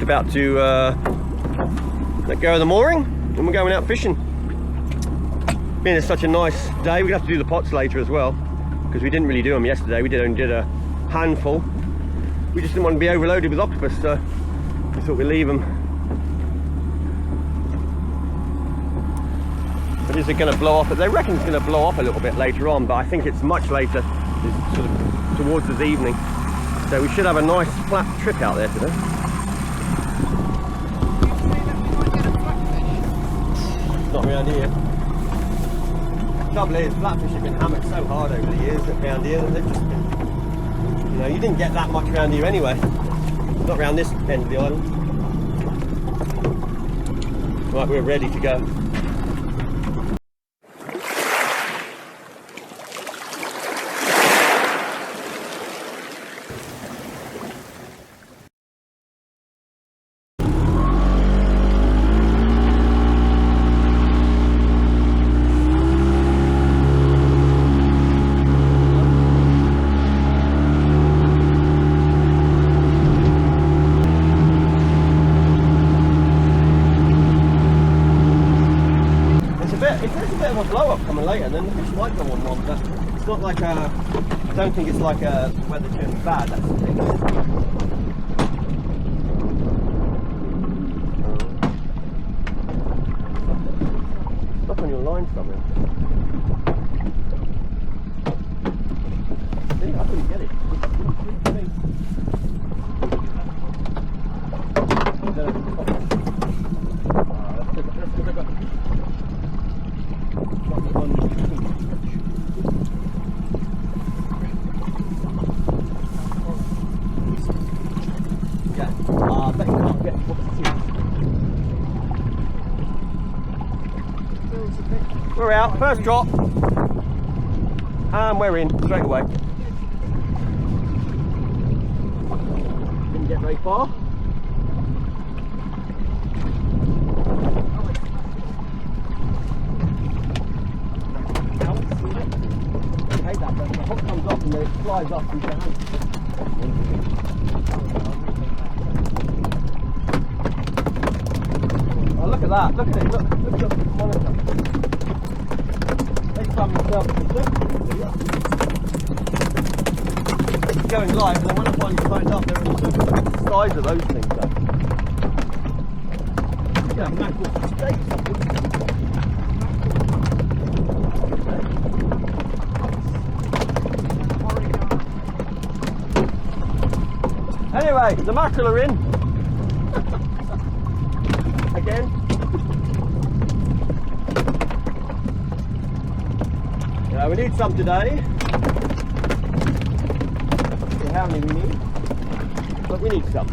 just about to let go of the mooring and we're going out fishing. Being it's such a nice day, we're gonna have to do the pots later as well because we didn't really do them yesterday. We only did a handful. We just didn't want to be overloaded with octopus, so we thought we'd leave them. But is it going to blow off? They reckon it's going to blow off a little bit later on, but I think it's much later, it's sort of towards this evening. So we should have a nice flat trip out there today. Not around here. The trouble is, flatfish have been hammered so hard over the years around here that they've just been, you know, you didn't get that much around here anyway. Not around this end of the island. Right, we're ready to go. If there's a bit of a blow up coming later, then the fish might go on one, but it's not like I don't think it's like a weather turns bad, that's the thing. Stop on your line somewhere. See, I couldn't get it. We're out, first drop, and we're in straight away. Didn't get very far. I hate that, but the hook comes off and then it flies off into the hand. Oh, look at that, look at it, look at the monitor. Myself it's going live, and then when I finally signed up, there were the size of those things though. Yeah, mackerel for steak. Anyway, the mackerel are in. Again. We need some today. See how many we need, but we need some.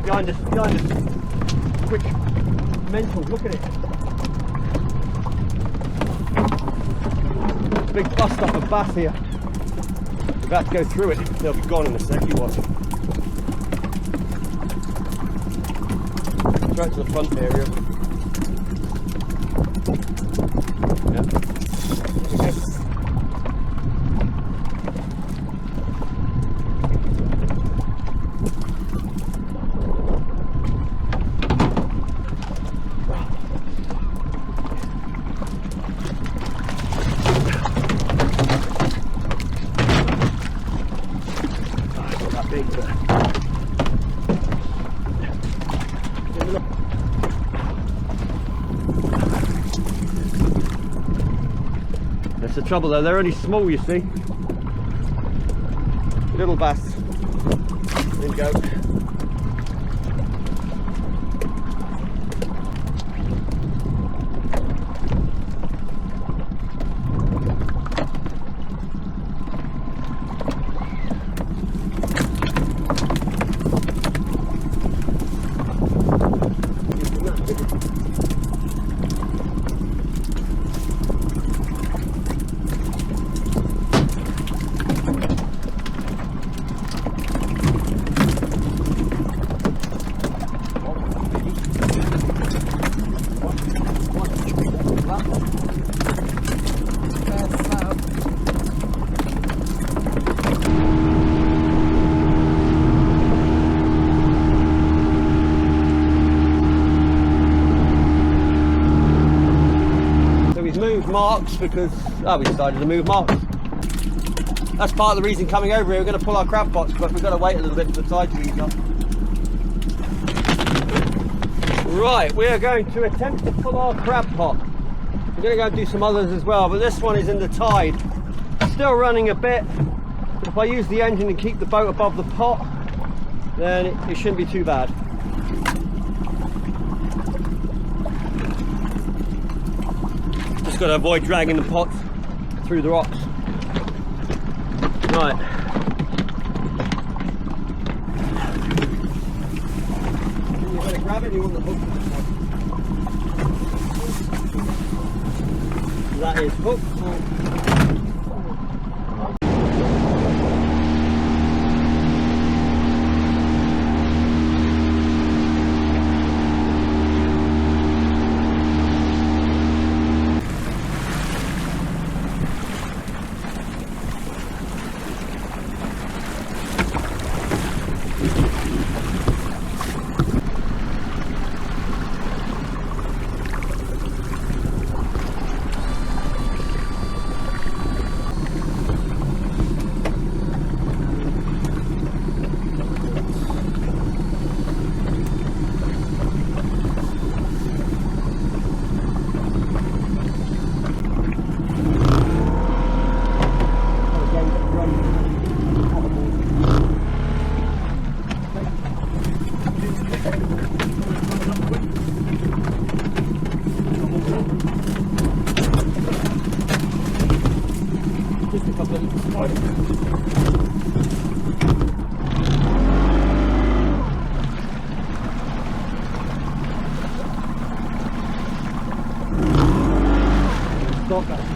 Behind us. Quick, mental, look at it. Big bust up of bass here. We're about to go through it. They'll be gone in a sec, you watch. Right to the front area. Yeah. Okay. That's the trouble though, they're only small, you see. Little bass. There you go. moved marks because, oh, we decided to move marks. That's part of the reason coming over here. We're going to pull our crab pots, but we've got to wait a little bit for the tide to ease up. Right, we are going to attempt to pull our crab pot. We're going to go and do some others as well, but this one is in the tide. Still running a bit. But if I use the engine and keep the boat above the pot, then it shouldn't be too bad. Just got to avoid dragging the pot through the rocks. Right. You better grab it, you want the hook. That is hooked.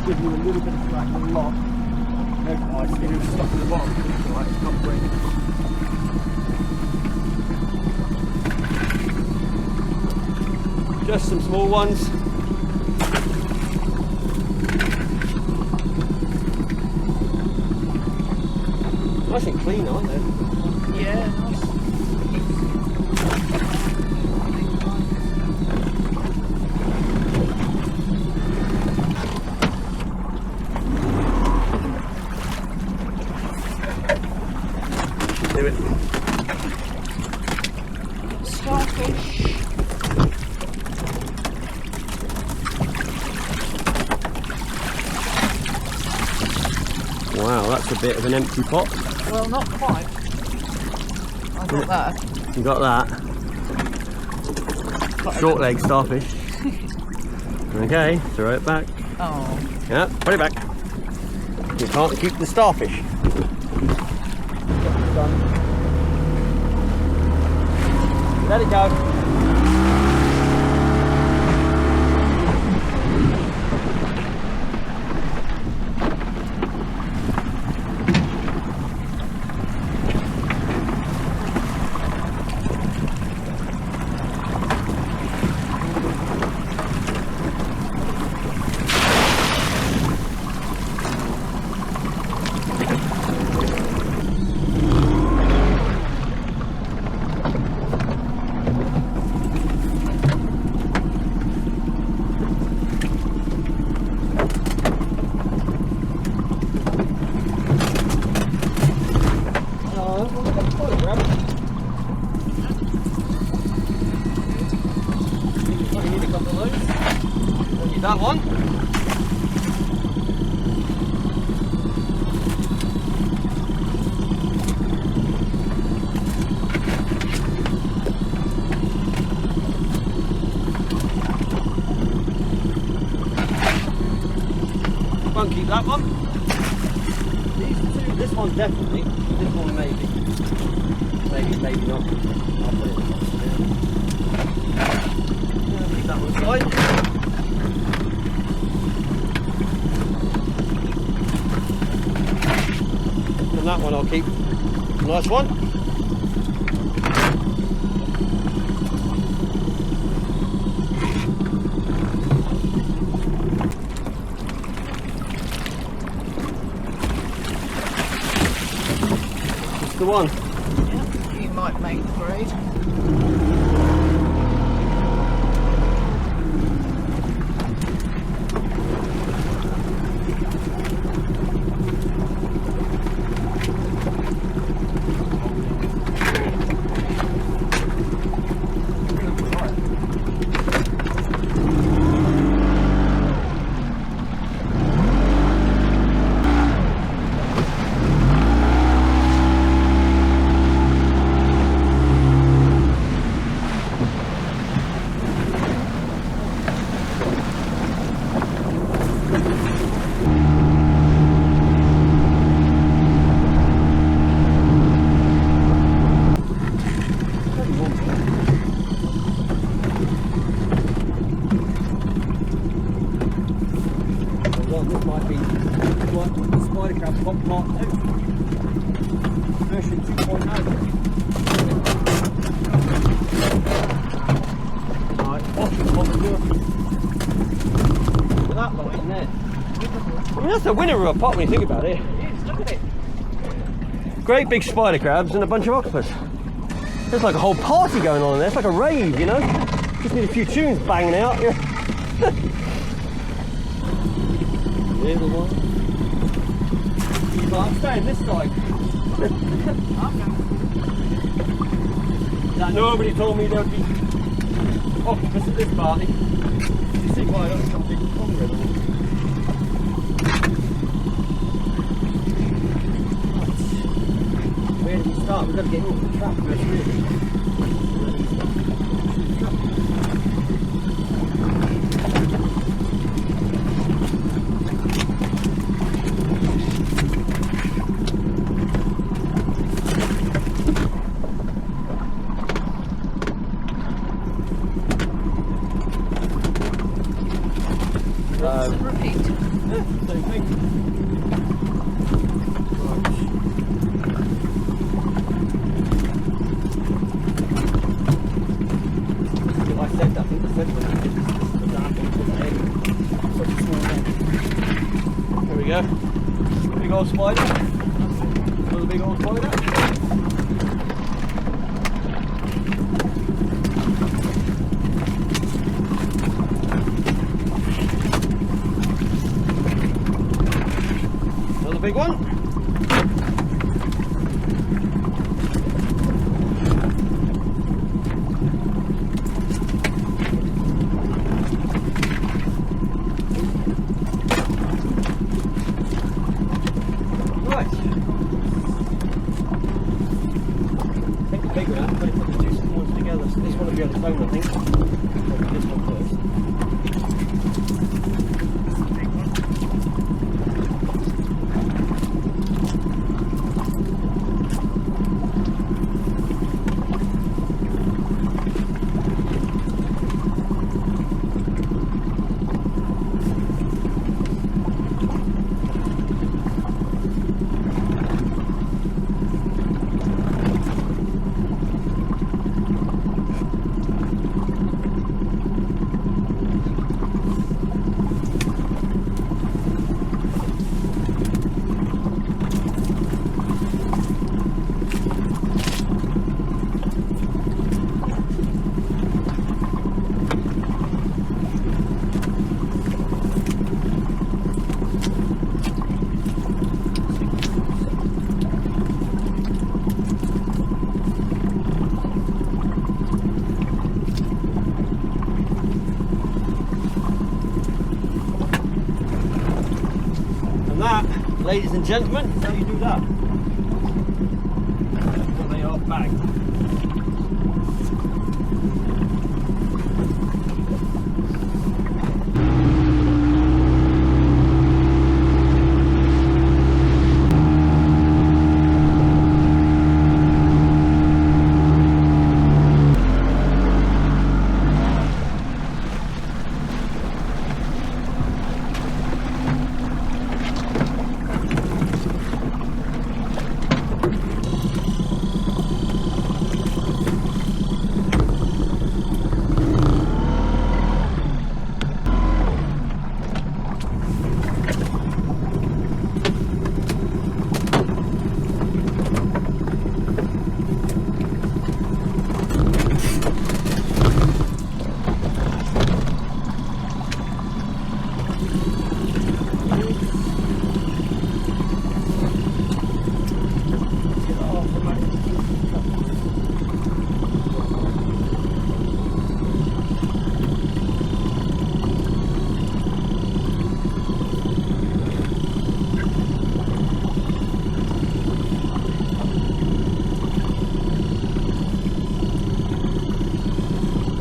Give you a little bit of slack on the lock. No, I see it stuck at the bottom. Right, it's not breaking. Just some small ones. Nice and clean, aren't they? Yeah, nice. Do it. Starfish. Wow, that's a bit of an empty pot. Well, not quite. I got that. You got that. Short leg starfish. Okay, throw it back. Oh. Yeah, put it back. You can't keep the starfish. Let it go. That one. Won't keep that one. These two, this one definitely. This one maybe. Maybe not. I'll put it in. Keep that one aside. And that one I'll keep. Nice one. It's the one. Yeah, you might make the grade. Well, this might be like the spider crab topknot too. Version 2.0. Right, off the top of yours. With that lot in there. I mean, that's the winner of a pot when you think about it. It is, look at it. Great big spider crabs and a bunch of octopus. There's like a whole party going on in there. It's like a rave, you know? Just need a few tunes banging out. Yeah. Little one. Well, I'm staying this side. That nobody told me there would be octopus at this party. You see why I don't come big Conger Eels. Where do we start? We've got to get into the trap first, really. Repeat. Yeah, same thing. I said that, I think I said that. There we go. Big old spider. Another big old spider. Another big one. Ladies and gentlemen, how do you do that? Well, they are bagged.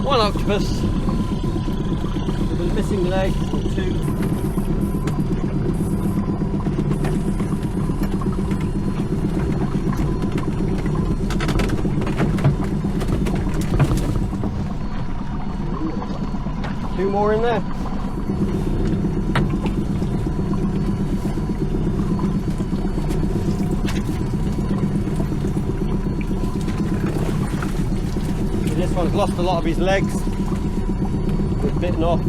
One octopus with a missing leg or two. Two more in there. lost a lot of his legs. He's bitten off.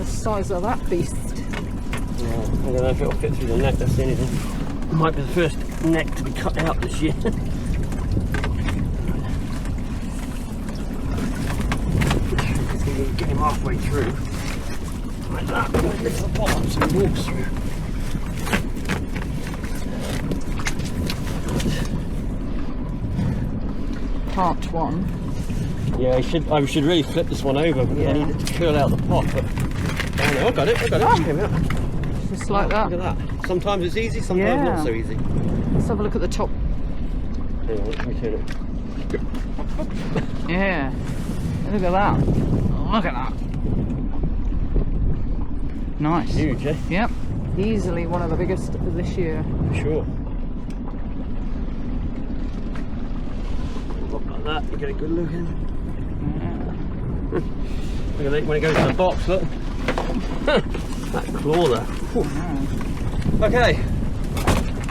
Size of that beast. Yeah, I don't know if it'll fit through the neck, that's the only thing. It might be the first neck to be cut out this year. It's going to get him halfway through. Like that, lift the bottom so he walks through. Part one. Yeah, I should really flip this one over because I need it to curl out the pot. But oh no, I got it. It came out. Just like that. Look at that. Sometimes it's easy, sometimes not so easy. Let's have a look at the top. Hang on, let me turn it. Yeah. Look at that. Look at that. Nice. Huge, eh? Yep. Easily one of the biggest this year. Sure. Look like that, you get a good look in. Look at it when it goes to the box, look. That claw there. Whew. Okay,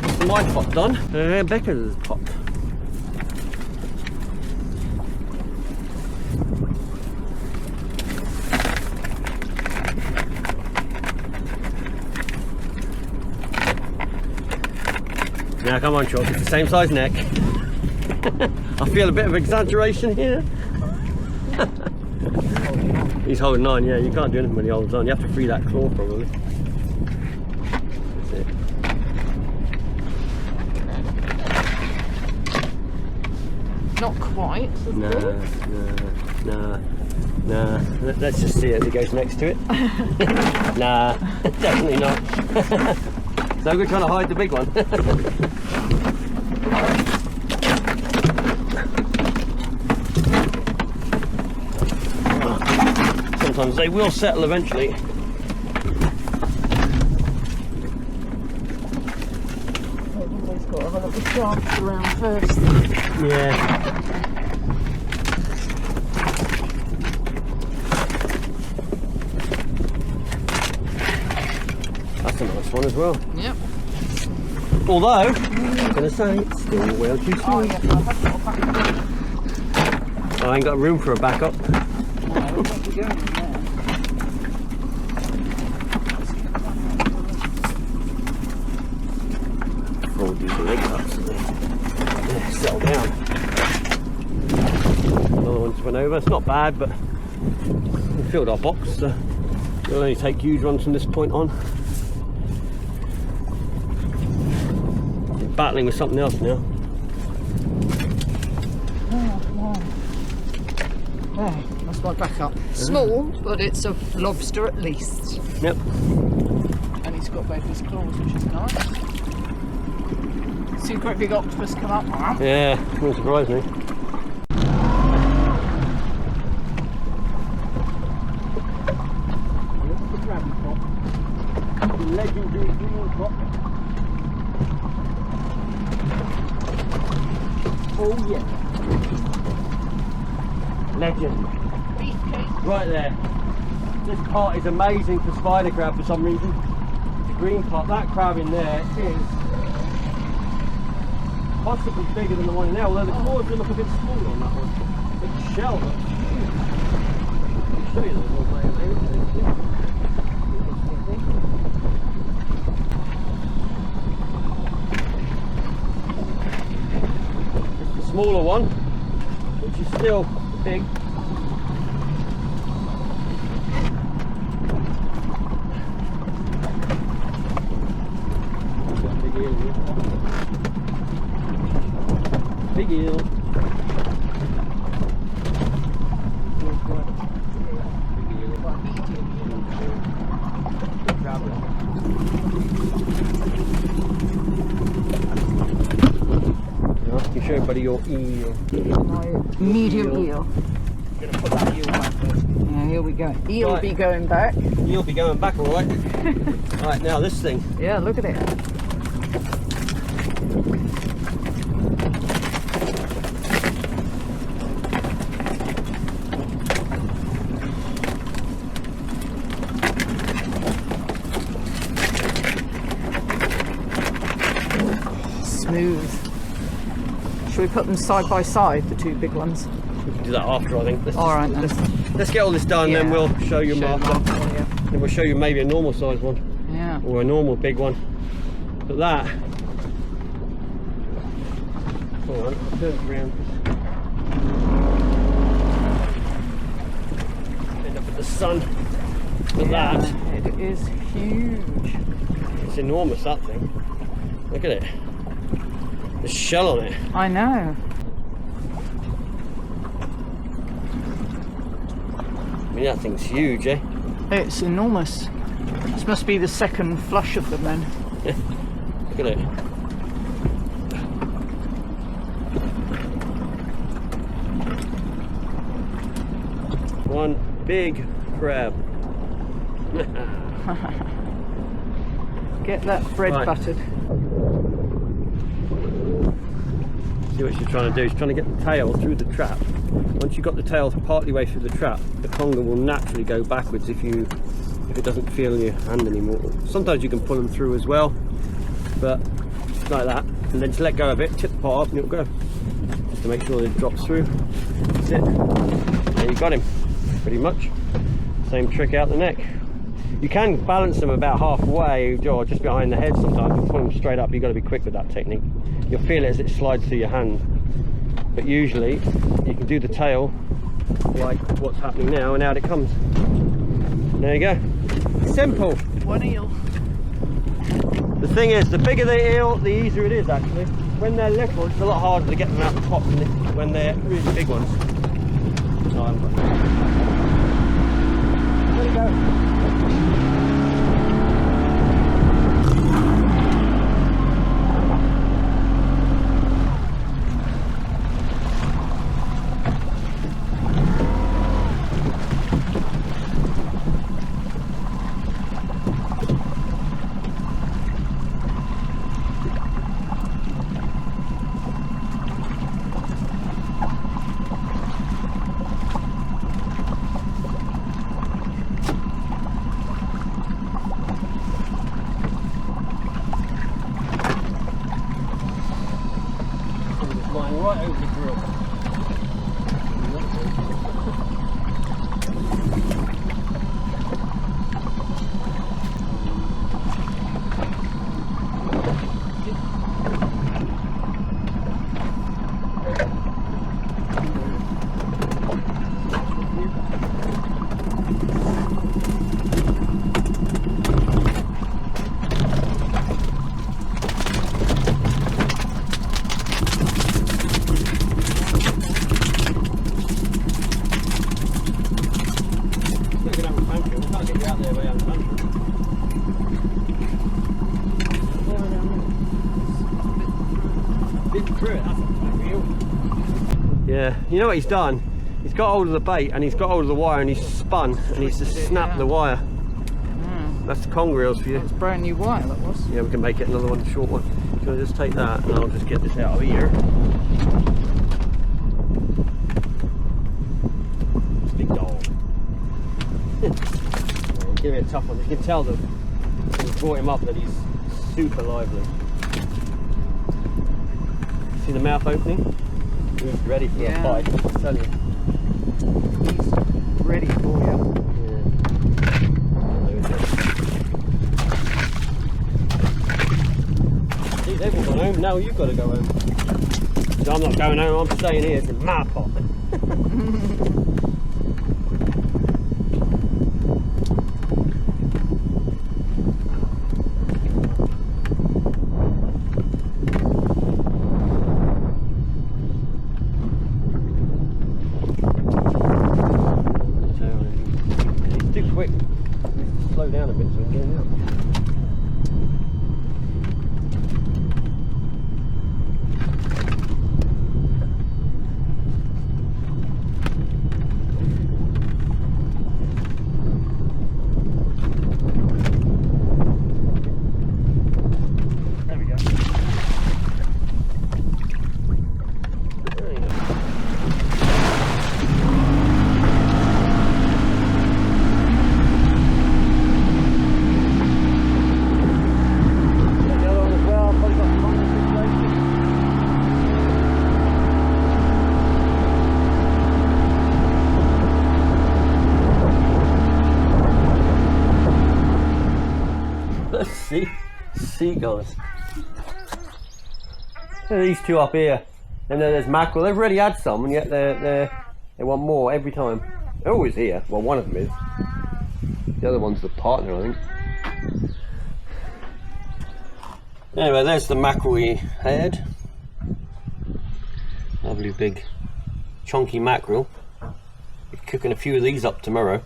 that's my pot done. Becca's pot. Now come on, Chalk, it's the same size neck. I feel a bit of exaggeration here. He's holding on, yeah, you can't do anything when he holds on. You have to free that claw probably. That's it. Not quite. Nah. Let's just see it as it goes next to it. Nah, definitely not. So we're trying to hide the big one. Sometimes they will settle eventually. Everybody's got to have a little chance around first. Yeah. That's a nice one as well. Yep. Although, I'm going to say, it's still well too small. Oh, yes, I have got a backup. I ain't got room for a backup. No, what's he doing in there? Probably do the leg cuts and then settle down. Another one just went over. It's not bad, but we filled our box, so we'll only take huge ones from this point on. Battling with something else now. Oh, that's my backup. Small, but it's a lobster at least. Yep. And he's got both his claws, which is nice. See a great big octopus come up. Yeah, wouldn't surprise me. The crab pot. The legendary green pot. Oh yeah. Legend. Beefcake. Right there. This pot is amazing for spider crab for some reason. It's a green pot. That crab in there is possibly bigger than the one in there, although the claws look a bit smaller on that one. The shell looks huge. I'll show you those ones later. It's the smaller one, which is still big. Big eel. You show everybody your eel. My medium eel. I'm going to put that eel back there. Yeah, here we go. Eel Right. be going back. You'll be going back, all right. Right, now this thing. Yeah, look at it. Smooth. Should we put them side by side, the two big ones? We can do that after, I think. All right, then. Let's get all this done, then Yeah. we'll show you them after. Yeah. Then we'll show you maybe a normal size one, Yeah. or a normal big one. But that. Hold on, I'll turn it around. End up with the sun. Look at that. It is huge. It's enormous, that thing. Look at it. The shell on it. I know. I mean, that thing's huge, eh? It's enormous. This must be the second flush of them then. Look at it. One big crab. Get that bread Right. buttered. See what she's trying to do. She's trying to get the tail through the trap. Once you've got the tail partly way through the trap, the conger will naturally go backwards if it doesn't feel in your hand anymore. Sometimes you can pull them through as well, but like that, and then just let go of it, tip the pot up, and it'll go. Just to make sure that it drops through. That's it. There you got him. Pretty much. Same trick out the neck. You can balance them about halfway, or just behind the head sometimes, and pull them straight up. You've got to be quick with that technique. You'll feel it as it slides through your hand. But usually, you can do the tail, like what's happening now, and out it comes. There you go. Simple. One eel. The thing is, the bigger the eel, the easier it is actually. When they're little, it's a lot harder to get them out the pot than when they're really big ones. Oh, I'm fine. There you go. Right over the grill. Yeah, you know what he's done? He's got hold of the bait and he's got hold of the wire and he's spun and he's just snapped the wire. That's the conger eels for you. It's brand new wire, that was. Yeah, we can make it another one, short one. So I'll just take that and I'll just get this out of here. Give it a tough one. You can tell that when we brought him up that he's super lively. See the mouth opening? He's ready for a fight, I tell you. He's ready for you. See, they've all gone home. Now you've got to go home. I'm not going home. I'm staying here. It's in my pot. He's too quick. He needs to slow down a bit so we can get him out. Seagulls. These two up here, and then there's mackerel. They've already had some, and yet they want more every time. They're always here. Well, one of them is. The other one's the partner, I think. Anyway, there's the mackerel we had. Lovely big, chunky mackerel. Be cooking a few of these up tomorrow.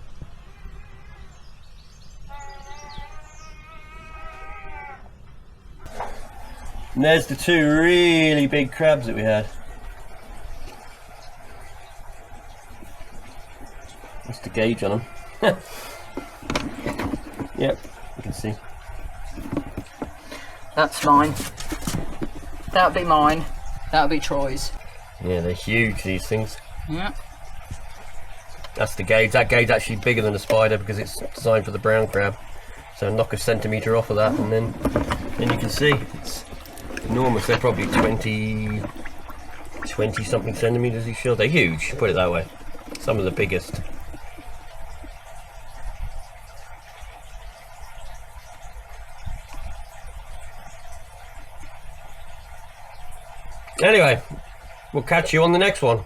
And there's the two really big crabs that we had. That's the gauge on them. Yep, you can see. That's mine. That'll be mine. That'll be Trojs. Yeah, they're huge, these things. Yeah. That's the gauge. That gauge actually bigger than a spider because it's designed for the brown crab. So knock a centimetre off of that, and then you can see it's enormous. They're probably 20 something centimetres each. They're huge, put it that way. Some of the biggest. Anyway, we'll catch you on the next one.